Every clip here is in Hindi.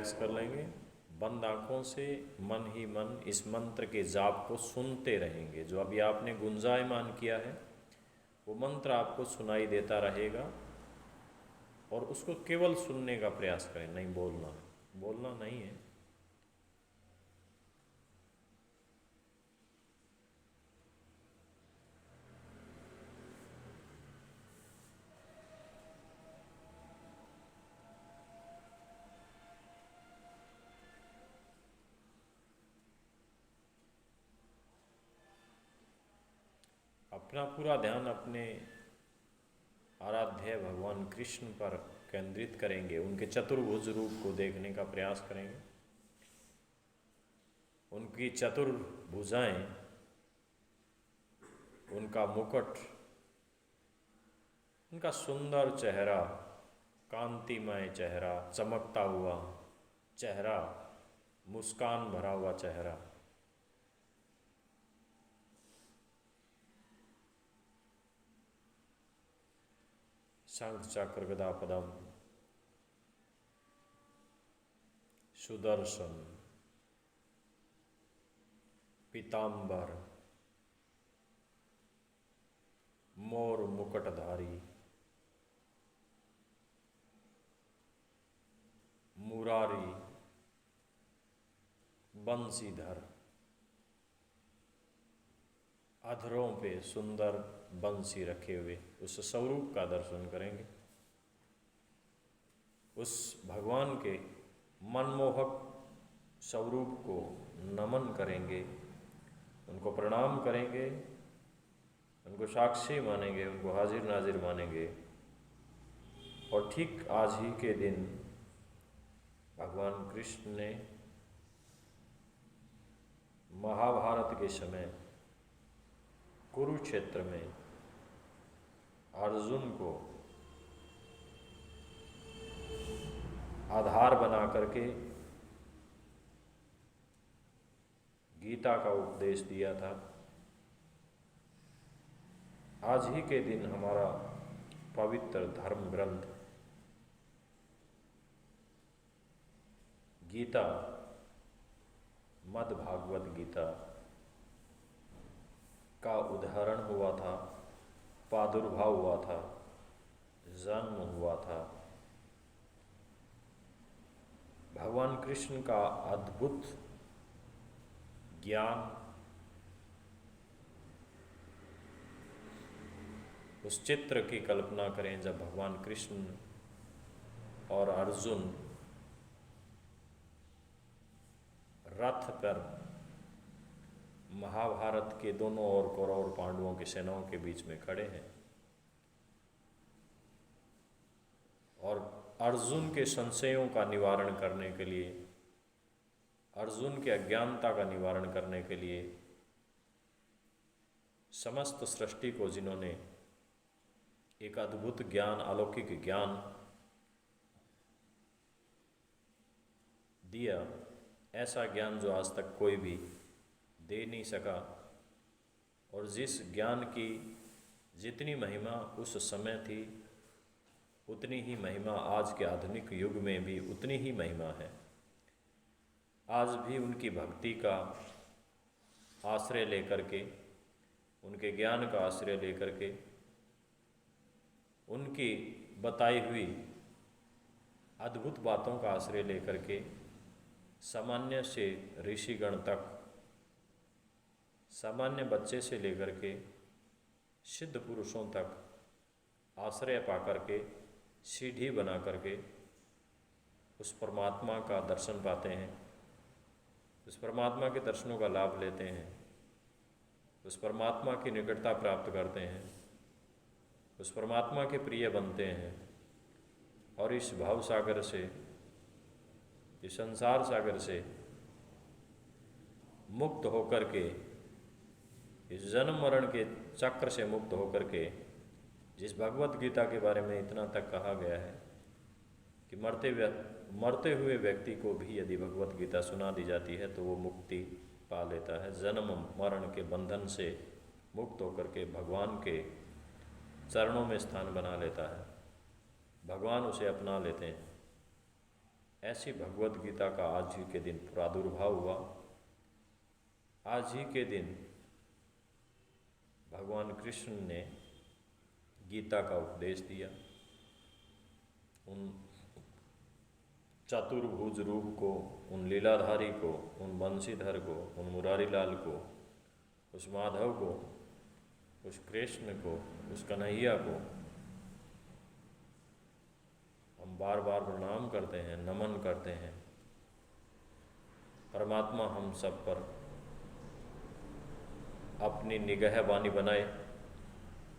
रिलैक्स कर लेंगे। बंद आँखों से मन ही मन इस मंत्र के जाप को सुनते रहेंगे। जो अभी आपने गुंजायमान किया है वो मंत्र आपको सुनाई देता रहेगा और उसको केवल सुनने का प्रयास करें, नहीं बोलना। बोलना नहीं है। अपना पूरा ध्यान अपने आराध्य भगवान कृष्ण पर केंद्रित करेंगे। उनके चतुर्भुज रूप को देखने का प्रयास करेंगे। उनकी चतुर्भुजाएं, उनका मुकुट, उनका सुंदर चेहरा, कांतिमय चेहरा, चमकता हुआ चेहरा, मुस्कान भरा हुआ चेहरा, शंख चक्र गदा पद्म, सुदर्शन, पीतांबर, मोर मुकुटधारी, मुरारी, बंसीधर, अधरों पे सुंदर बंसी रखे हुए उस स्वरूप का दर्शन करेंगे। उस भगवान के मनमोहक स्वरूप को नमन करेंगे, उनको प्रणाम करेंगे, उनको साक्षी मानेंगे, उनको हाजिर नाजिर मानेंगे। और ठीक आज ही के दिन भगवान कृष्ण ने महाभारत के समय कुरुक्षेत्र में अर्जुन को आधार बना करके गीता का उपदेश दिया था। आज ही के दिन हमारा पवित्र धर्म ग्रंथ गीता, मद्भागवत गीता का उदाहरण हुआ था, प्रादुर्भाव हुआ था, जन्म हुआ था। भगवान कृष्ण का अद्भुत ज्ञान, उस चित्र की कल्पना करें जब भगवान कृष्ण और अर्जुन रथ पर महाभारत के दोनों ओर कौरव और पांडवों की सेनाओं के बीच में खड़े हैं और अर्जुन के संशयों का निवारण करने के लिए, अर्जुन की अज्ञानता का निवारण करने के लिए समस्त सृष्टि को जिन्होंने एक अद्भुत ज्ञान, अलौकिक ज्ञान दिया, ऐसा ज्ञान जो आज तक कोई भी दे नहीं सका, और जिस ज्ञान की जितनी महिमा उस समय थी उतनी ही महिमा आज के आधुनिक युग में भी उतनी ही महिमा है। आज भी उनकी भक्ति का आश्रय लेकर के, उनके ज्ञान का आश्रय लेकर के, उनकी बताई हुई अद्भुत बातों का आश्रय लेकर के सामान्य से ऋषिगण तक, सामान्य बच्चे से लेकर के सिद्ध पुरुषों तक आश्रय पा करके, सीढ़ी बना करके उस परमात्मा का दर्शन पाते हैं, उस परमात्मा के दर्शनों का लाभ लेते हैं, उस परमात्मा की निकटता प्राप्त करते हैं, उस परमात्मा के प्रिय बनते हैं और इस भाव सागर से, इस संसार सागर से मुक्त होकर के, इस जन्म मरण के चक्र से मुक्त होकर के, जिस भगवत गीता के बारे में इतना तक कहा गया है कि मरते हुए व्यक्ति को भी यदि भगवत गीता सुना दी जाती है तो वो मुक्ति पा लेता है, जन्म मरण के बंधन से मुक्त होकर के भगवान के चरणों में स्थान बना लेता है, भगवान उसे अपना लेते हैं। ऐसी भगवत गीता का आज ही के दिन प्रादुर्भाव हुआ। आज ही के दिन भगवान कृष्ण ने गीता का उपदेश दिया। उन चतुर्भुज रूप को, उन लीलाधारी को, उन बंशीधर को, उन मुरारीलाल को, उस माधव को, उस कृष्ण को, उस कन्हैया को हम बार बार प्रणाम करते हैं, नमन करते हैं। परमात्मा हम सब पर अपनी निगहबानी बनाए,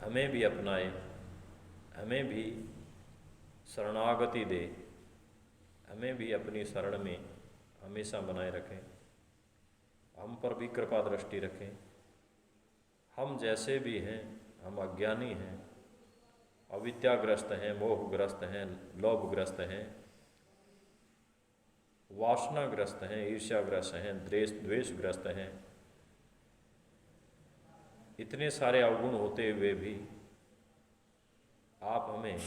हमें भी अपनाए, हमें भी शरणागति दे, हमें भी अपनी शरण में हमेशा बनाए रखें, हम पर भी कृपा दृष्टि रखें। हम जैसे भी हैं, हम अज्ञानी हैं, अविद्याग्रस्त हैं, मोहग्रस्त हैं, लोभग्रस्त हैं, वासनाग्रस्त हैं, ईर्ष्याग्रस्त हैं, द्वेषग्रस्त हैं। इतने सारे अवगुण होते हुए भी आप हमें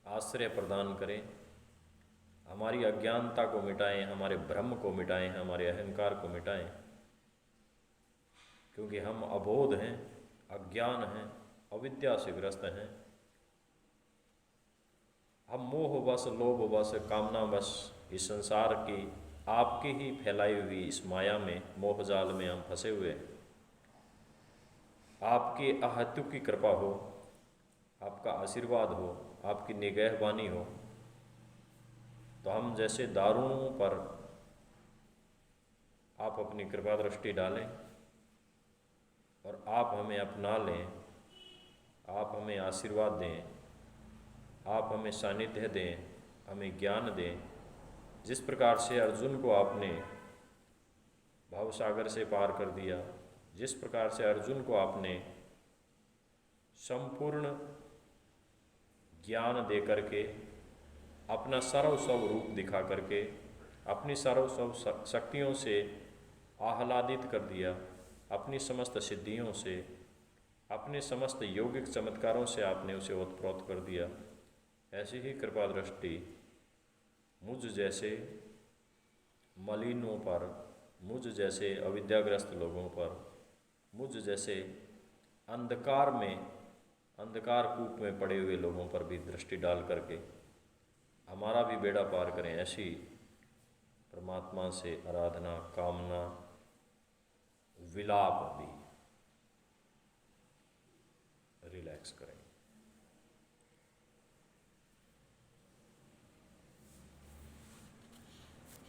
आश्रय प्रदान करें, हमारी अज्ञानता को मिटाएं, हमारे भ्रम को मिटाएं, हमारे अहंकार को मिटाएं, क्योंकि हम अबोध हैं, अज्ञान हैं, अविद्या से ग्रस्त हैं। हम मोहवश, लोभवश, कामनावश इस संसार की आपकी ही फैलाई हुई इस माया में, मोहजाल में हम फंसे हुए हैं। आपकी अहेतु की कृपा हो, आपका आशीर्वाद हो, आपकी निगहबानी हो, तो हम जैसे दारुणों पर आप अपनी कृपा दृष्टि डालें और आप हमें अपना लें, आप हमें आशीर्वाद दें, आप हमें सानिध्य दें, हमें ज्ञान दें। जिस प्रकार से अर्जुन को आपने भवसागर से पार कर दिया, जिस प्रकार से अर्जुन को आपने संपूर्ण ज्ञान दे करके, अपना सर्वस्व रूप दिखा करके, अपनी सर्वस्व शक्तियों से आह्लादित कर दिया, अपनी समस्त सिद्धियों से, अपने समस्त यौगिक चमत्कारों से आपने उसे ओतप्रोत कर दिया। ऐसी ही कृपा दृष्टि मुझ जैसे मलिनों पर, मुझ जैसे अविद्याग्रस्त लोगों पर, मुझ जैसे अंधकार में, अंधकार कूप में पड़े हुए लोगों पर भी दृष्टि डाल करके हमारा भी बेड़ा पार करें। ऐसी परमात्मा से आराधना, कामना, विलाप भी रिलैक्स करें।